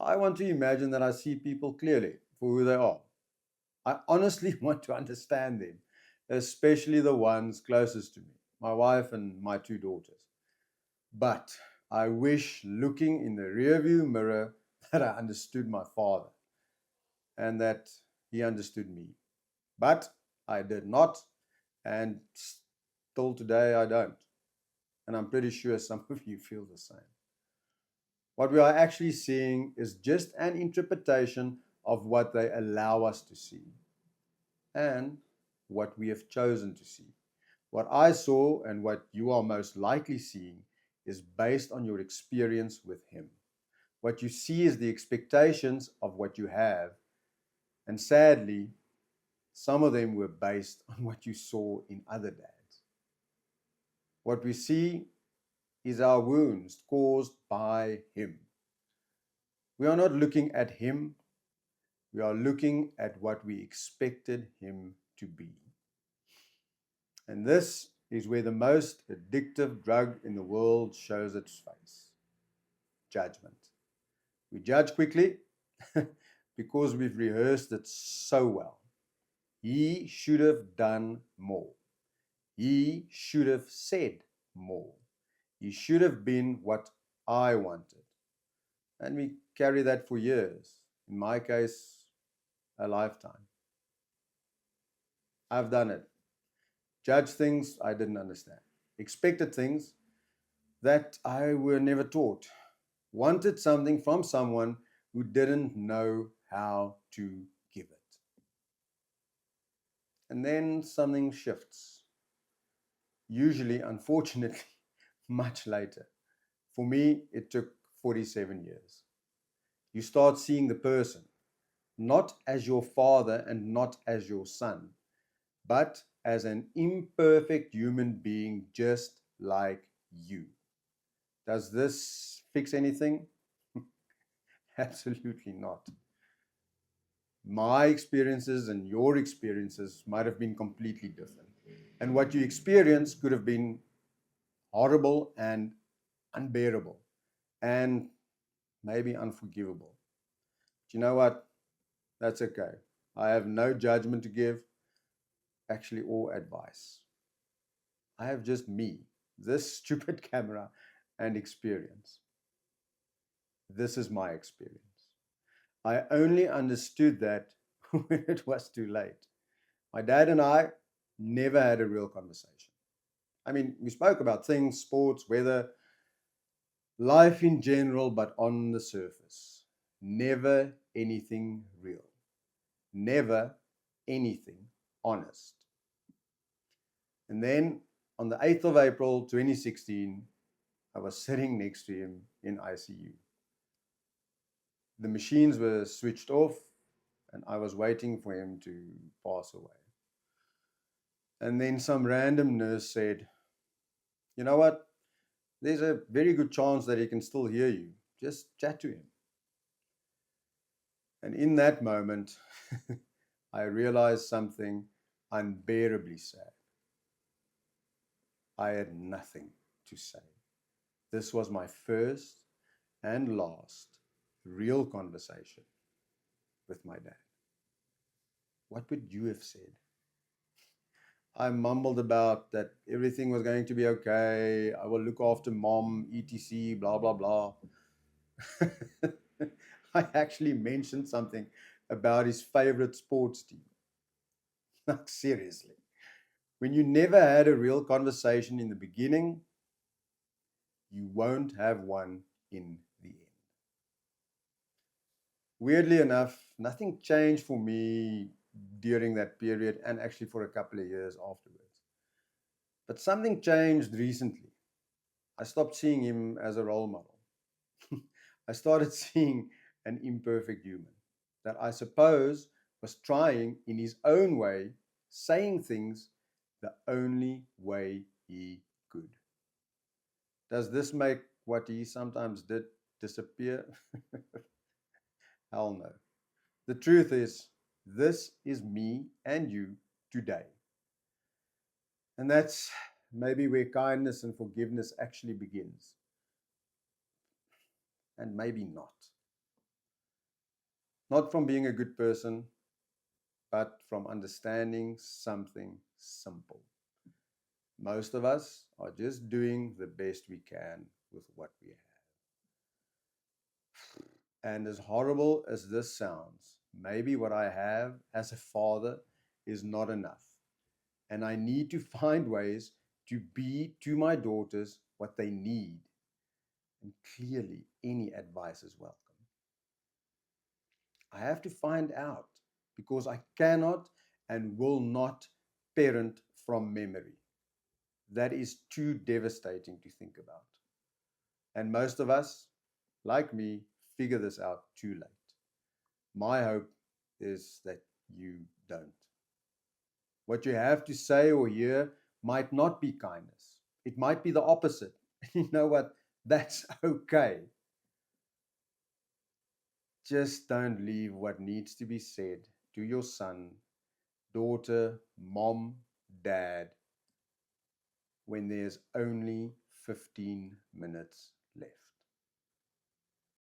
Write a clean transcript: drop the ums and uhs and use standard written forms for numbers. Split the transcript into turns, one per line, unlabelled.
I want to imagine that I see people clearly for who they are. I honestly want to understand them, especially the ones closest to me, my wife and my two daughters. But I wish looking in the rearview mirror that I understood my father and that he understood me. But I did not, and still today I don't. And I'm pretty sure some of you feel the same. What we are actually seeing is just an interpretation of what they allow us to see and what we have chosen to see. What I saw and what you are most likely seeing is based on your experience with Him. What you see is the expectations of what you have, and sadly, some of them were based on what you saw in other dads. What we see is our wounds caused by Him. We are not looking at Him, we are looking at what we expected Him to be. And this is where the most addictive drug in the world shows its face: judgment. We judge quickly because we've rehearsed it so well. He should have done more. He should have said more. He should have been what I wanted. And we carry that for years. In my case, a lifetime. I've done it. Judged things I didn't understand. Expected things that I were never taught. Wanted something from someone who didn't know how to give it. And then something shifts. Usually, unfortunately, much later. For me, it took 47 years. You start seeing the person, not as your father and not as your son, but as an imperfect human being just like you. Does this fix anything? Absolutely not. My experiences and your experiences might have been completely different. And what you experienced could have been horrible and unbearable and maybe unforgivable. But you know what? That's okay. I have no judgment to give, actually, or advice. I have just me, this stupid camera, and experience. This is my experience. I only understood that when it was too late. My dad and I never had a real conversation. I mean, we spoke about things, sports, weather, life in general, but on the surface. Never anything real. Never anything honest. And then on the 8th of April 2016, I was sitting next to him in ICU. The machines were switched off, and I was waiting for him to pass away. And then some random nurse said, "You know what? There's a very good chance that he can still hear you. Just chat to him." And in that moment, I realized something unbearably sad. I had nothing to say. This was my first and last real conversation with my dad. What would you have said? I mumbled about that everything was going to be okay. I will look after mom, etc., blah, blah, blah. I actually mentioned something about his favorite sports team. Like, seriously. When you never had a real conversation in the beginning, you won't have one in the end. Weirdly enough, nothing changed for me during that period and actually for a couple of years afterwards. But something changed recently. I stopped seeing him as a role model. I started seeing an imperfect human that I suppose was trying in his own way, saying things the only way he could. Does this make what he sometimes did disappear? Hell no. The truth is, this is me and you today. And that's maybe where kindness and forgiveness actually begins. And maybe not. Not from being a good person, but from understanding something simple. Most of us are just doing the best we can with what we have. And as horrible as this sounds, maybe what I have as a father is not enough. And I need to find ways to be to my daughters what they need. And clearly, any advice is welcome. I have to find out because I cannot and will not parent from memory. That is too devastating to think about. And most of us, like me, figure this out too late. My hope is that you don't. What you have to say or hear might not be kindness, it might be the opposite. You know what? That's okay. Just don't leave what needs to be said to your son, daughter, mom, dad when there's only 15 minutes left.